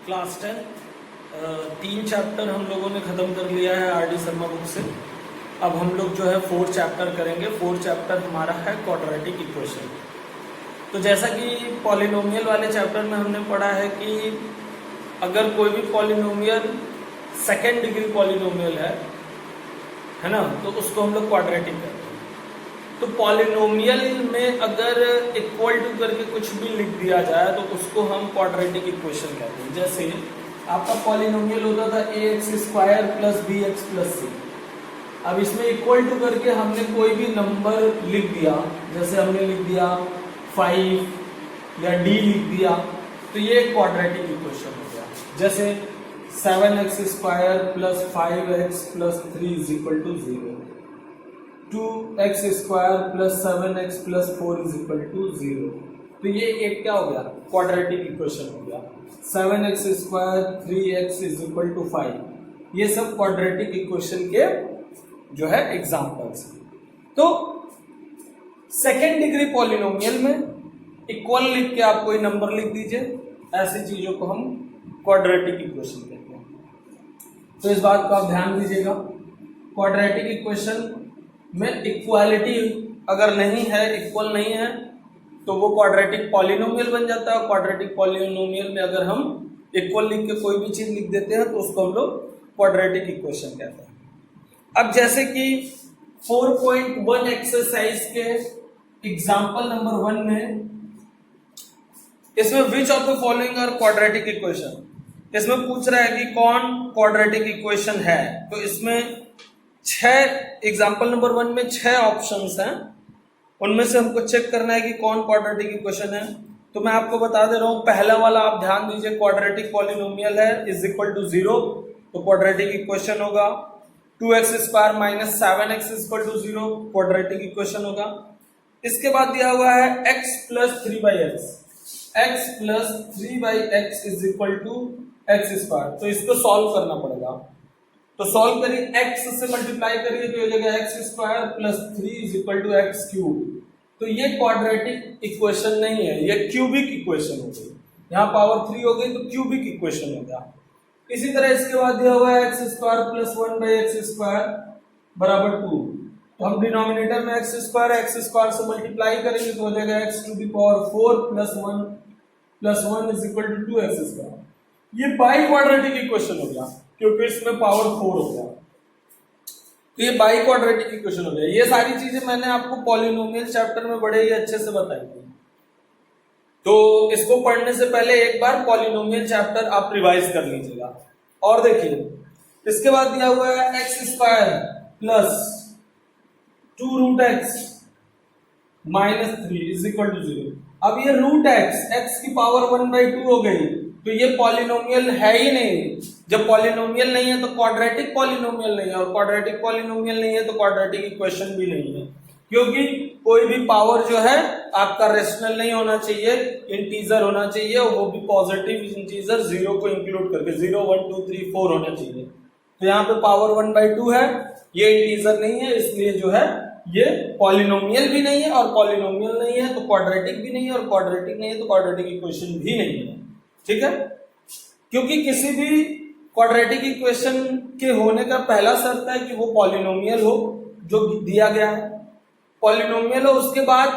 Class 10 तीन chapter हम लोगों ने ख़त्म कर लिया है आर.डी. शर्मा बुक से। अब हम लोग जो है फोर्थ चैप्टर करेंगे। फोर्थ चैप्टर हमारा है क्वाड्रेटिक इक्वेशन। तो जैसा कि पॉलिनोमियल वाले चैप्टर में हमने पढ़ा है कि अगर कोई भी पॉलिनोमियल सेकेंड डिग्री पॉलिनोमियल है ना, तो उसको हम लोग क्वाड्रेटिक करते हैं। तो पॉलिनोमियल में अगर इक्वल टू करके कुछ भी लिख दिया जाए तो उसको हम क्वाड्रेटिक इक्वेशन कहते हैं। जैसे आपका पॉलिनोमियल होता था ax² plus bx plus c। अब इसमें इक्वल टू करके हमने कोई भी नंबर लिख दिया, जैसे हमने लिख दिया 5 या d लिख दिया, तो ये क्वाड्रेटिक इक्वेशन हो गया। जैसे 7x² plus 5x plus 3 is equal to 0, 2x² plus 7x plus 4 is equal to 0। तो ये एक क्या हो गया, क्वाड्रेटिक इक्वेशन हो गया। 7x² 3x is equal to 5। ये सब क्वाड्रेटिक इक्वेशन के जो है एग्जांपल्स। तो सेकेंड डिग्री पॉलिनोमियल में इक्वल लिख के आप कोई नंबर लिख दीजिए, ऐसी चीजों को हम क्वाड्रेटिक इक्वेशन कहते हैं। तो इस बात को आप ध्यान दीजिएगा, क्वाड्रेटिक इक्वेशन में इक्वालिटी अगर नहीं है, इक्वल नहीं है, तो वो क्वाड्रेटिक पॉलिनोमियल बन जाता है। क्वाड्रेटिक पॉलिनोमियल में अगर हम इक्वल लिख के कोई भी चीज लिख देते हैं तो उसको हम लोग क्वाड्रेटिक इक्वेशन कहते हैं। अब जैसे कि 4.1 एक्सरसाइज के एग्जाम्पल नंबर 1 में इसमें which of the following are quadratic equation, इसमें पूछ रहा है कि कौन क्वाड्रेटिक इक्वेशन है। तो इसमें 6 एग्जाम्पल नंबर 1 में 6 ऑप्शंस हैं, उनमें से हमको चेक करना है कि कौन क्वाड्रेटिक इक्वेशन है। तो मैं आपको बता दे रहा हूं, पहला वाला आप ध्यान दीजिए, क्वाड्रेटिक पॉलिनोमियल है इज इक्वल टू 0, तो क्वाड्रेटिक इक्वेशन होगा। 2x² minus 7x is equal to 0, quadratic equation होगा। इसके बाद दिया हुआ है x plus 3/x, x plus 3/x is equal to x²। तो इसको सॉल्व करना पड़ेगा। तो सॉल्व करिए, x से मल्टीप्लाई करिए तो ये जगह x² plus 3 is equal to x³। तो ये क्वाड्रेटिक इक्वेशन नहीं है, ये क्यूबिक इक्वेशन हो गई। यहाँ पावर 3 हो गई तो क्यूबिक इक्वेशन हो गया। इसी तरह इसके बाद दिया हुआ है x² प्लस 1/x² बराबर 2। तो हम डिनोमिनेटर में x² से मल्टीप्लाई करेंगे तो हो जाएगा x⁴ plus 1 is equal to 2x²। ये बाई क्वाड्रेटिक इक्वेशन हो गया क्योंकि इसमें पावर 4 हो गया, तो ये बाई क्वाड्रेटिक इक्वेशन हो गया। ये सारी चीजें मैंने आपको पॉलिनोमियल चैप्टर में बड़े ही अच्छे से बताई थी। तो इसको पढ़ने से पहले एक बार पॉलिनोमियल चैप्टर आप रिवाइज कर लीजिएगा। और देखिए, इसके बाद दिया हुआ है x² plus 2√x minus 3 is equal to 0। अब ये x की पावर 1/2 हो गई, तो ये पॉलिनोमियल है ही नहीं। जब पॉलिनोमियल नहीं है तो क्वाड्रेटिक पॉलिनोमियल नहीं है, और क्वाड्रेटिक पॉलिनोमियल नहीं है तो क्वाड्रेटिक इक्वेशन भी नहीं है, क्योंकि कोई भी पावर जो है आपका रेशनल नहीं होना चाहिए, इंटीजर होना चाहिए, वो भी पॉजिटिव इंटीजर 0 को इंक्लूड करके 0 1 2 3 4 होना चाहिए। तो यहाँ पे पावर 1/2 है, ये इंटीजर नहीं है, इसलिए जो है ये पॉलिनोमियल भी नहीं है, और पॉलिनोमियल नहीं है तो क्वाड्रेटिक भी नहीं है, और क्वाड्रेटिक नहीं है तो क्वाड्रेटिक इक्वेशन भी नहीं है। ठीक है, क्योंकि किसी भी क्वाड्रेटिक इक्वेशन के होने का पहला शर्त है कि वो पॉलिनोमियल हो जो दिया गया है, पॉलिनोमियल हो, उसके बाद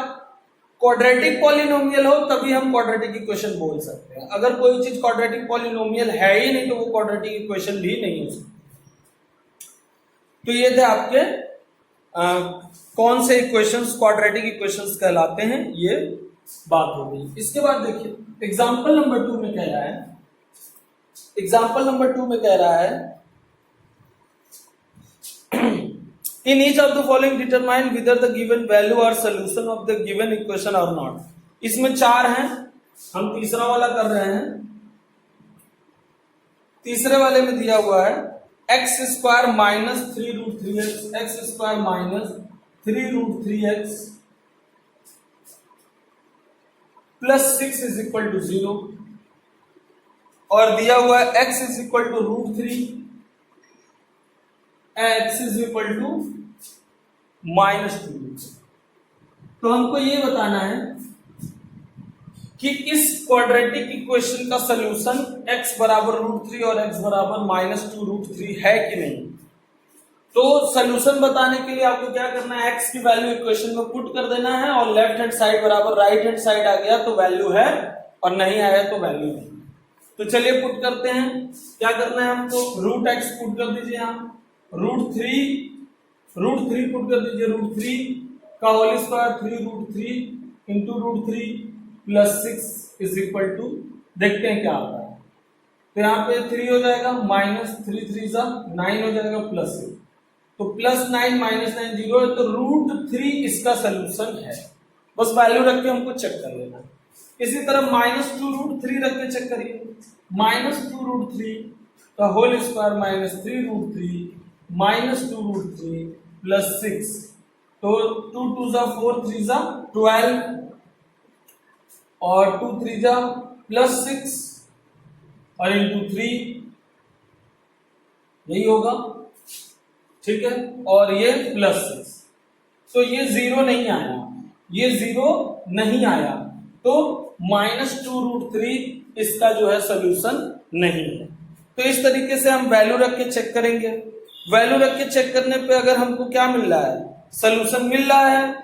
क्वाड्रेटिक पॉलिनोमियल हो, तभी हम क्वाड्रेटिक इक्वेशन बोल सकते हैं। अगर कोई चीज क्वाड्रेटिक पॉलिनोमियल है ही नहीं तो वो क्वाड्रेटिक इक्वेशन भी नहीं हो सकती। तो ये थे आपके कौन से इक्वेशंस क्वाड्रेटिक इक्वेशंस कहलाते हैं, ये बात हो गई। इसके बाद देखिए एग्जाम्पल नंबर 2 में कह रहा है, एग्जाम्पल नंबर 2 में कह रहा है in each of the following determine whether the given value or solution of the given equation or not। इसमें 4 हैं, हम तीसरा वाला कर रहे हैं। तीसरे वाले में दिया हुआ है x² minus 3√3x, x² minus 3√3x plus 6 is equal to 0, और दिया हुआ है x is equal to √3, x is equal to -2। तो हमको ये बताना है कि इस क्वाड्रेटिक इक्वेशन का सोल्यूशन x बराबर √3 और x बराबर -2√3 है कि नहीं। तो सोल्यूशन बताने के लिए आपको क्या करना है, x की वैल्यू इक्वेशन में पुट कर देना है और लेफ्ट हैंड साइड बराबर राइट हैंड साइड आ गया तो वैल्यू है और नहीं आया तो वैल्यू नहीं। तो चलिए पुट करते हैं। क्या करना है हमको, √x पुट कर दीजिए, यहाँ √3 पुट कर दीजिए, √3 का whole square 3√3 into √3 plus 6 is equal to, देखते हैं क्या आता है। तो यहाँ पे 3 हो जाएगा, -3 3 9 हो जाएगा, प्लस 6, तो +9 -9 0 है, तो √3 इसका सोल्यूशन है। बस वैल्यू रख के हमको चेक कर लेना। इसी तरह -2√3 रख के चेक करिए, -2√3 का होल स्क्वायर -3√3 -2√3 प्लस 6, तो 2 2 4 3 12 और 2 3 प्लस 6 और इंटू 3, यही होगा, ठीक है। और ये प्लस 6, तो ये 0 नहीं आया, ये 0 नहीं आया, तो -2√3 इसका जो है सोल्यूशन नहीं है। तो इस तरीके से हम वैल्यू रख के चेक करेंगे। वैल्यू रख के चेक करने पे अगर हमको क्या मिल रहा है, सोल्यूशन मिल रहा है,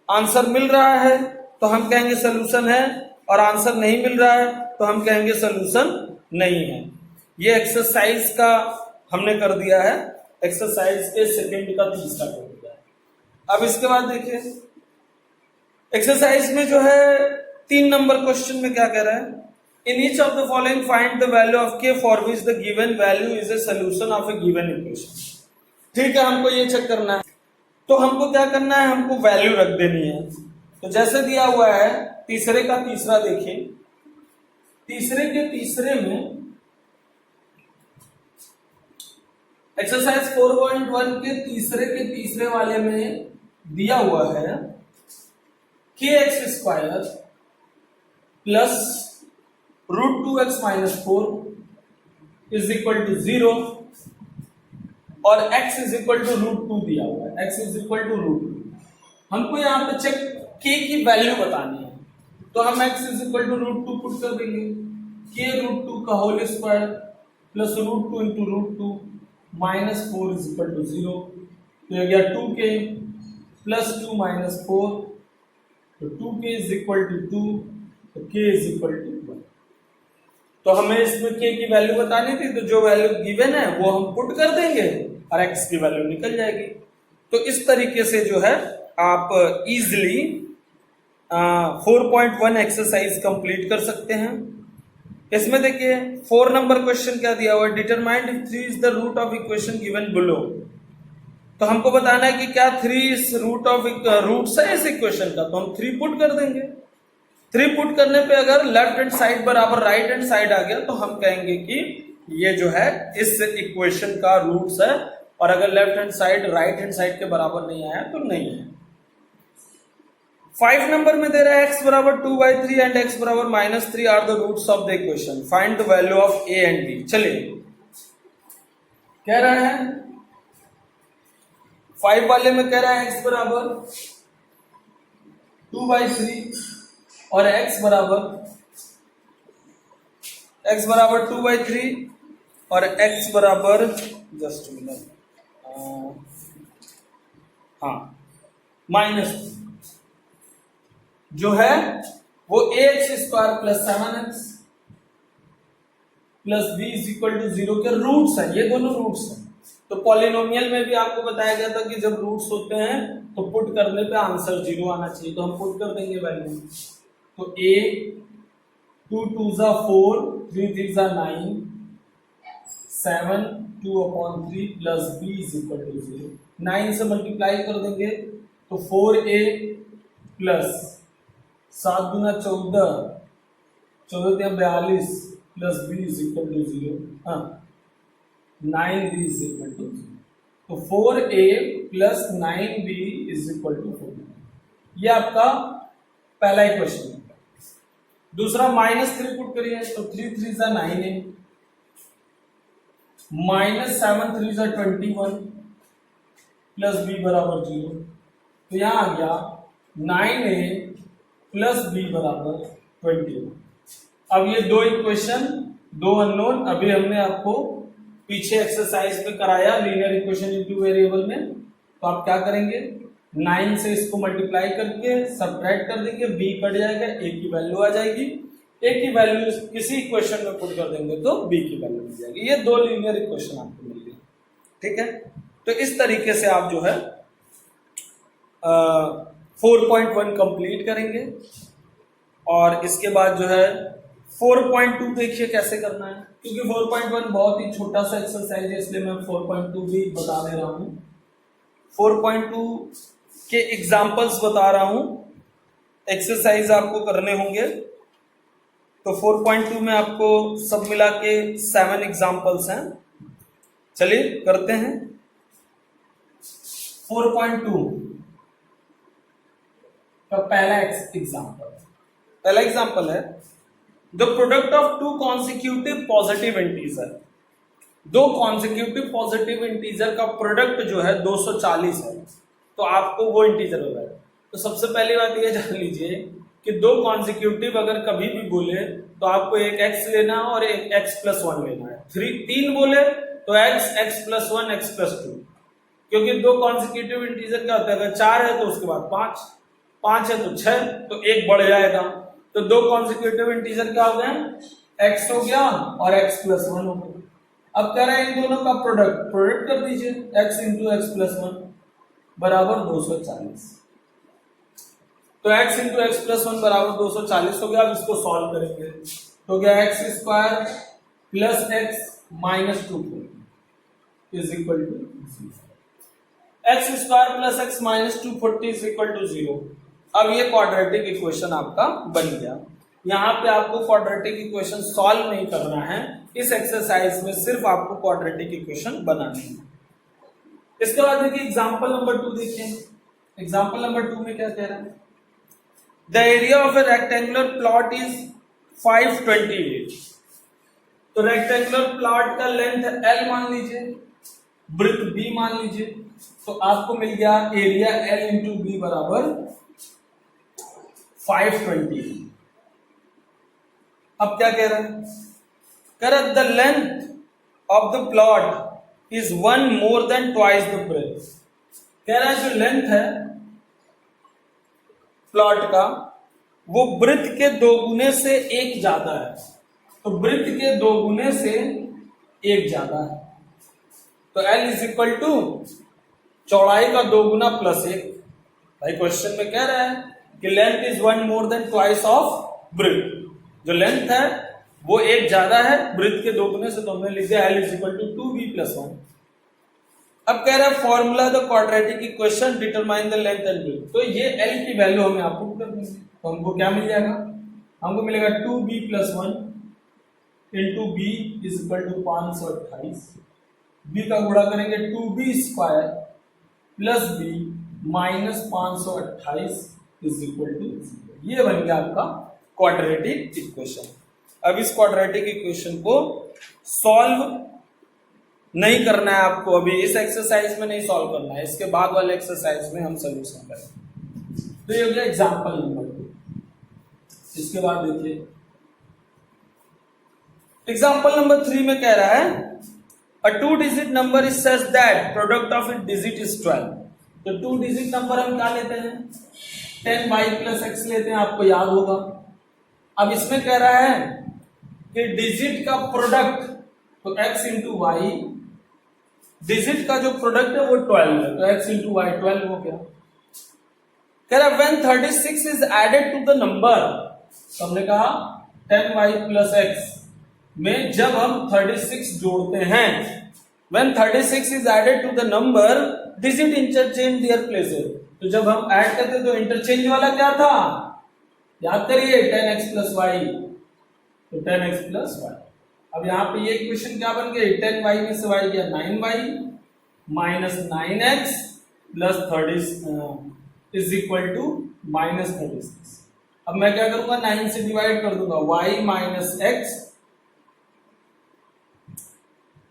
आंसर मिल रहा है, तो हम कहेंगे सोल्यूशन है, और आंसर नहीं मिल रहा है तो हम कहेंगे सोल्यूशन नहीं है। ये एक्सरसाइज का हमने कर दिया है, एक्सरसाइज के सेकंड का तीसरा कर दिया है। अब इसके बाद देखिए एक्सरसाइज में जो है 3 नंबर क्वेश्चन में क्या कह रहा है, in each of the following find the value of k for which the given value is a solution of A given equation. ठीक है, हमको ये चेक करना है, तो हमको क्या करना है, हमको वैल्यू रख देनी है। तो जैसे दिया हुआ है तीसरे का तीसरा, देखिए तीसरे के तीसरे में एक्सरसाइज 4.1 के तीसरे वाले में दिया हुआ है kx² plus √2x - 4 is equal to 0 और x इज इक्वल टू √2 दिया हुआ है, x इज इक्वल टू √2। हमको यहाँ पे चेक k की वैल्यू बतानी है, तो हम x is equal to √2 put कर देंगे, k √2 का whole square plus √2 into √2 -4 is equal to 0, तो ये गया 2k प्लस 2 - 4, तो 2k इज इक्वल टू 2, तो k इज इक्वल टू 1। तो हमें इसमें k की वैल्यू बतानी थी, तो जो वैल्यू गिवन है वो हम पुट कर देंगे और x की वैल्यू निकल जाएगी। तो इस तरीके से जो है आप इजीली 4.1 एक्सरसाइज कंप्लीट कर सकते हैं। इसमें देखिए 4 नंबर क्वेश्चन क्या दिया हुआ है, determine if 3 is the root of equation given below. तो हमको बताना है कि क्या 3 इस रूट्स है इस इक्वेशन का, तो हम 3 पुट कर देंगे। 3 पुट करने पे अगर लेफ्ट हैंड साइड बराबर राइट हैंड साइड आ गया तो हम कहेंगे कि ये जो है इस इक्वेशन का रूट्स है, और अगर left hand side right hand side के बराबर नहीं आया तो नहीं है। 5 नंबर में दे रहा है x बराबर 2/3 एंड x बराबर -3 are the roots of the equation, find the value of a and b। चलिए कह रहा है 5 वाले में कह रहा है x बराबर 2/3 और x बराबर 2/3 और x बराबर जस्ट मिनट -3 जो है वो ax² plus 7x plus b is equal to 0 के रूट्स हैं, ये दोनों रूट्स हैं। तो पॉलिनोमियल में भी आपको बताया गया था कि जब रूट्स होते हैं तो पुट करने पे आंसर 0 आना चाहिए, तो हम पुट कर देंगे वैल्यू। तो a 2 2 4 3 3 9 7 2/3 plus b is equal to 0। 9 से मल्टीप्लाई कर देंगे तो 4a प्लस 7 दूना 14 14 42 plus b is equal to 0, 9b is equal to 0। तो 4a plus 9b is equal to 4। ये आपका पहला इक्वेशन है। दूसरा -3 पुट करिए तो 3 3 9a -7 3 21 प्लस b बराबर 0। तो यहां आ गया 9a प्लस b बराबर 21। अब ये दो इक्वेशन, दो अननोन, अभी हमने आपको पीछे एक्सरसाइज में कराया लीनियर इक्वेशन इनटू वेरिएबल में। तो आप क्या करेंगे, 9 से इसको मल्टीप्लाई करके सब्ट्रैक्ट कर देंगे, b कट जाएगा, a की वैल्यू आ जाएगी, a की वैल्यू किसी इक्वेशन में पुट कर देंगे तो b की वैल्यू मिल जाएगी। ये दो लीनियर इक्वेशन आपको मिल गई, ठीक है। तो इस तरीके से आप जो है 4.1 कंप्लीट करेंगे और इसके बाद जो है 4.2 देखिए कैसे करना है, क्योंकि 4.1 बहुत ही छोटा सा एक्सरसाइज है इसलिए मैं 4.2 भी बता दे रहा हूं। 4.2 के एग्जाम्पल्स बता रहा हूं, एक्सरसाइज आपको करने होंगे। तो 4.2 में आपको सब मिला के 7 एग्जाम्पल्स हैं, चलिए करते हैं। 4.2 का पहला एग्जाम्पल है the product of to consecutive positive integer. दो कॉन्सिक्यूटिव पॉजिटिव इंटीजर का प्रोडक्ट जो है 240 है, तो आपको वो इंटीजर हो जाएगा। तो सबसे पहली बात ये जान लीजिए कि दो कॉन्सिक्यूटिव अगर कभी भी बोले तो आपको एक x लेना है और एक x+1 लेना है। 3 बोले तो x+1 x+2, क्योंकि दो कॉन्सिक्यूटिव इंटीजर क्या होता है, अगर 4 है तो उसके बाद 5 है तो 6, तो एक बढ़ जाएगा। तो दो कॉन्सिक्यूटिव इंटीजर क्या हो गए, x हो गया और x+1 हो गया। अब कह रहे हैं इन दोनों का प्रोडक्ट कर दीजिए, x इंटू x+1 बराबर 240। तो x इंटू x+1 बराबर 240 हो गया। अब इसको सॉल्व करेंगे तो क्या, x² plus x minus 240 is equal to 0। x² plus x minus 240 is equal to 0। अब ये क्वाड्रेटिक इक्वेशन आपका बन गया। यहाँ पे आपको क्वाड्रेटिक इक्वेशन सॉल्व नहीं करना है, इस एक्सरसाइज में सिर्फ आपको क्वाड्रेटिक इक्वेशन बनानी है। इसके बाद देखिए एग्जांपल नंबर 2 देखिए। एग्जांपल नंबर 2 में क्या कह रहा है, the area of A rectangular plot is 528। तो रेक्टेंगुलर प्लॉट का लेंथ L मान लीजिए, ब्रेथ B मान लीजिए, तो आपको मिल गया एरिया L इंटू B बराबर 520। अब क्या कह रहा है, कह रहा the length of the plot is 1 more than twice the breadth. कह रहा है जो लेंथ है प्लॉट का वो ब्रेथ के 2 गुने से 1 ज्यादा है। तो ब्रेथ के 2 गुने से 1 ज्यादा है, तो L इज इक्वल टू चौड़ाई का 2 गुना प्लस 1। भाई क्वेश्चन में कह रहा है कि length is 1 more than twice of breadth. जो लेंथ है वो 1 ज्यादा है ब्रेथ के 2 गुने से, तो हमने लिख दिया L is equal to 2b+1। अब कह रहा है formula the quadratic equation determine the length and breadth. तो ये L की वैल्यू हमें आपको कर देंगे, तो हमको क्या मिल जाएगा, हमको मिलेगा 2b+1 into b is equal to 528। b का गुणा करेंगे 2b² plus b minus 528 is equal to 0। ये बन गया आपका क्वाड्रेटिक इक्वेशन। अब इस क्वाड्रेटिक इक्वेशन को सॉल्व नहीं करना है आपको, अभी इस एक्सरसाइज में नहीं सॉल्व करना है, इसके बाद वाले एक्सरसाइज में हम सोल्यूशन करेंगे। तो ये हो गया एग्जांपल नंबर 2। इसके बाद देखिए एग्जांपल नंबर 3 में कह रहा है अ 2 digit number is such that product of it digit is 12। तो 2 डिजिट नंबर हम क्या लेते हैं, 10y प्लस x लेते हैं, आपको याद होगा। अब इसमें कह रहा है कि डिजिट का प्रोडक्ट, तो x इंटू वाई, डिजिट का जो प्रोडक्ट है वो 12 है, तो x इंटू वाई 12 हो गया। कह रहा when 36 is added to the number, तो हमने कहा 10y प्लस x में जब हम 36 जोड़ते हैं, when 36 is added to the number digit interchange their places. तो जब हम ऐड करते तो इंटरचेंज वाला क्या था, याद करिए 10x प्लस वाई, तो 10x प्लस वाई। अब यहाँ पे ये इक्वेशन क्या बन गई, 10y में से y गया 9y minus 9x plus 30 is equal to minus 36। अब मैं क्या करूंगा, 9 से डिवाइड कर दूंगा, y माइनस x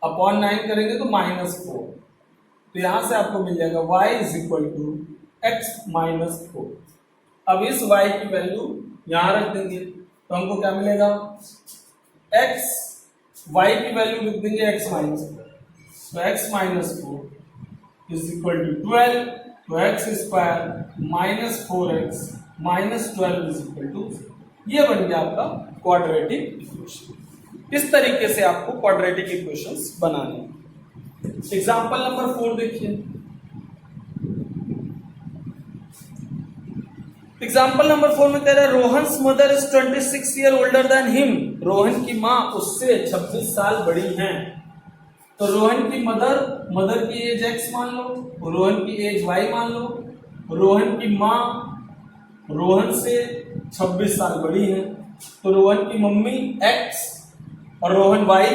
अपॉन 9 करेंगे तो -4। तो यहां से आपको मिल जाएगा y is equal to x minus 4। अब इस y की वैल्यू यहां रख देंगे, तो हमको क्या मिलेगा, x y की वैल्यू लिख देंगे x माइनस 4, तो x minus 4 is equal to 12, तो x square minus 4x minus 12 is equal to, ये बन गया आपका क्वाड्रेटिक इक्वेशन। इस तरीके से आपको क्वाड्रेटिक इक्वेशंस बनाने हैं। एग्जांपल नंबर 4 देखिए। एग्जाम्पल नंबर 4 में कह रहा है Rohan's mother is 26 year older than him. Rohan की माँ उससे 26 साल बड़ी हैं। तो रोहन की मदर की एज x मान लो, रोहन की एज y मान लो, रोहन की माँ रोहन से 26 साल बड़ी है, तो रोहन की मम्मी x और रोहन y,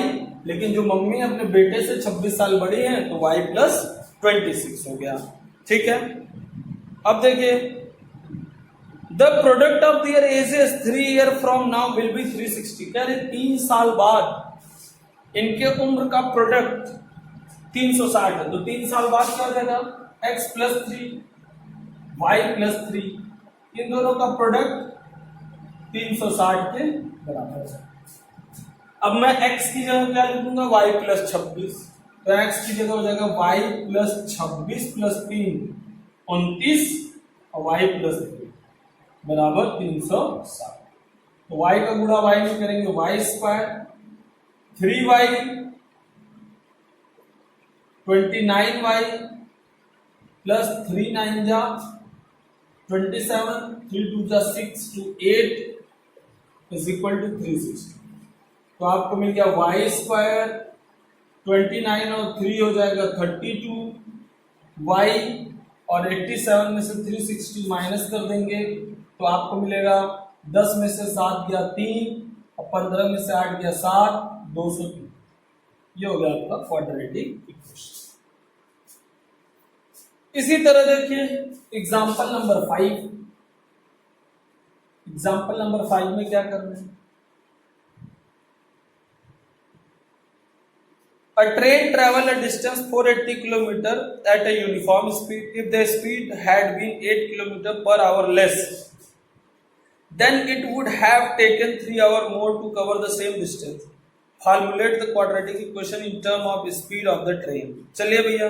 लेकिन जो मम्मी अपने बेटे से 26 साल बड़ी है तो y प्लस 26 हो गया। ठीक है, अब देखिए the product of their ages 3 year from now will be 360। कह रहे 3 साल बाद इनके उम्र का प्रोडक्ट 360 है, तो 3 साल बाद क्या हो जाएगा, x प्लस 3 y प्लस 3, इन दोनों का प्रोडक्ट 360 के बराबर है। अब मैं x की जगह क्या लिखूंगा, y प्लस 26, तो x की जगह हो जाएगा y प्लस 26 प्लस 3 29 और y प्लस 3 बराबर 360। तो y का गुणा y में करेंगे y square, 3y 29y plus 3 9 जा 27, 3 2 जा 6 to 8 इज इक्वल टू 360। तो आपको मिल गया y स्क्वायर, 29 और 3 हो जाएगा 32, y और 87 में से 360 माइनस कर देंगे तो आपको मिलेगा 10 में से 7 गया 3 और 15 में से 8 गया 7, 203। ये हो गया आपका क्वाड्रेटिक इक्वेशन। इसी तरह देखिए एग्जांपल नंबर 5। एग्जांपल नंबर 5 में क्या करना है, A train travel a distance 480 km at a uniform speed. If the speed had been 8 km per hour less, then it would have taken 3 hours more to cover the same distance. Formulate the quadratic equation in terms of speed of the train. चलिए भैया,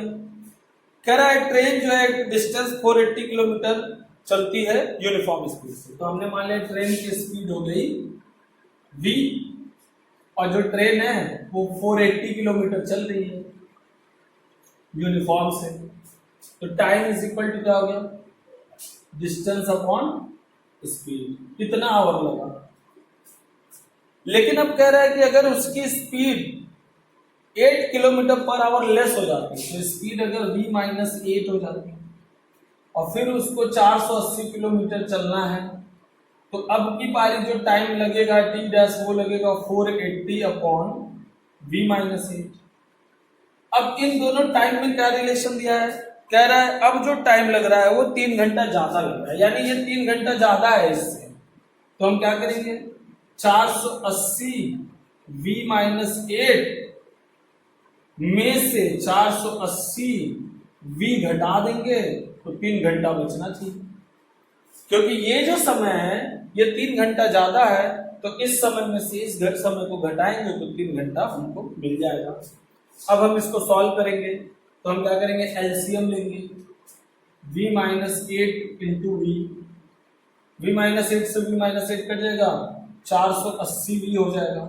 कह रहा है train जो है distance 480 kilometre चलती है uniform speed से। तो हमने मान लिया ट्रेन की स्पीड हो गई v और जो ट्रेन है वो 480 किलोमीटर चल रही है यूनिफॉर्म से, तो टाइम इज इक्वल टू क्या हो गया, डिस्टेंस अपॉन स्पीड, कितना आवर लगा। लेकिन अब कह रहा है कि अगर उसकी speed 8 kilometre per hour less हो जाती है, तो स्पीड अगर v माइनस 8 हो जाती है और फिर उसको 480 किलोमीटर चलना है, तो अब की बारी जो टाइम लगेगा t डैश वो लगेगा 480 अपॉन v माइनस 8। अब इन दोनों टाइम में क्या रिलेशन दिया है, कह रहा है अब जो टाइम लग रहा है वो 3 घंटा ज्यादा लग रहा है, यानी ये 3 घंटा ज्यादा है इससे। तो हम क्या करेंगे, 480 v माइनस 8 में से 480 v घटा देंगे तो 3 घंटा बचना चाहिए, क्योंकि ये जो समय है ये 3 घंटा ज्यादा है, तो इस समय में से इस समय को घटाएंगे तो 3 घंटा हमको मिल जाएगा। अब हम इसको सॉल्व करेंगे तो हम क्या करेंगे, एलसीएम लेंगे, v minus 8 into v minus 8 से v माइनस 8 कट जाएगा, 480 v हो जाएगा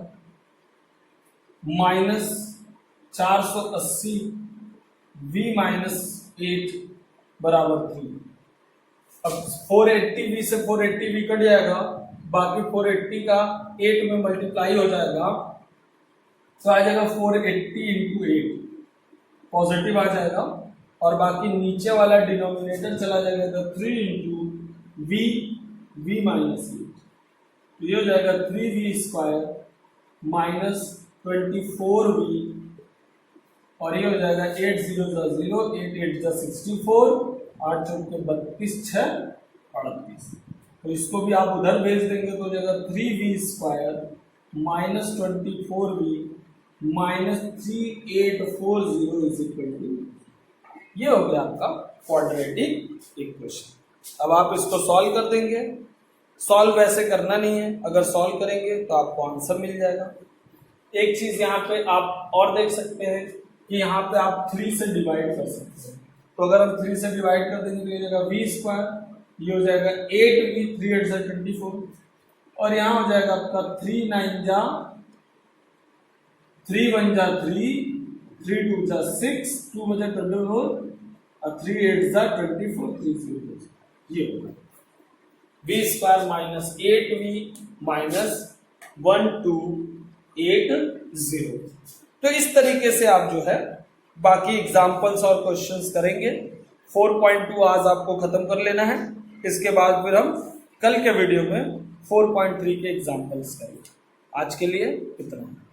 माइनस 480 v माइनस 8 बराबर 3। अब 480 v से 480 v कट जाएगा, बाकी 480 का 8 में मल्टीप्लाई हो जाएगा तो आ जाएगा 480 इंटू 8, पॉजिटिव आ जाएगा, और बाकी नीचे वाला डिनोमिनेटर चला जाएगा तो 3 इंटू v माइनस 8, तो ये हो जाएगा 3v स्क्वायर माइनस 24v, और ये हो जाएगा 8 0 0 8 8 64, 8 चौके 32 6 38। तो इसको भी आप उधर भेज देंगे तो हो जाएगा 3v square minus 24v minus 3840 is equal to, ये हो गया आपका क्वाड्रेटिक इक्वेशन। अब आप इसको सॉल्व कर देंगे सॉल्व वैसे करना नहीं है, अगर सॉल्व करेंगे तो आपको आंसर मिल जाएगा। एक चीज यहाँ पे आप और देख सकते हैं कि यहाँ पे आप 3 से डिवाइड कर सकते हैं। तो अगर हम 3 से डिवाइड कर देंगे तो ये हो जाएगा वी स्क्वायर, ये हो जाएगा 8v, 3 8 जा 24, और यहाँ हो जाएगा आपका 3 9 जा 3 1 जा 3, 3 2 जा 6, 2 बजा 24 और 3 8 जा 24, 3 0, ये होगा we square minus 8v minus 1280। तो इस तरीके से आप जो है बाकी एग्जाम्पल्स और क्वेश्चंस करेंगे। 4.2 आज आपको खत्म कर लेना है, इसके बाद फिर हम कल के वीडियो में 4.3 के एग्जाम्पल्स करेंगे। आज के लिए इतना।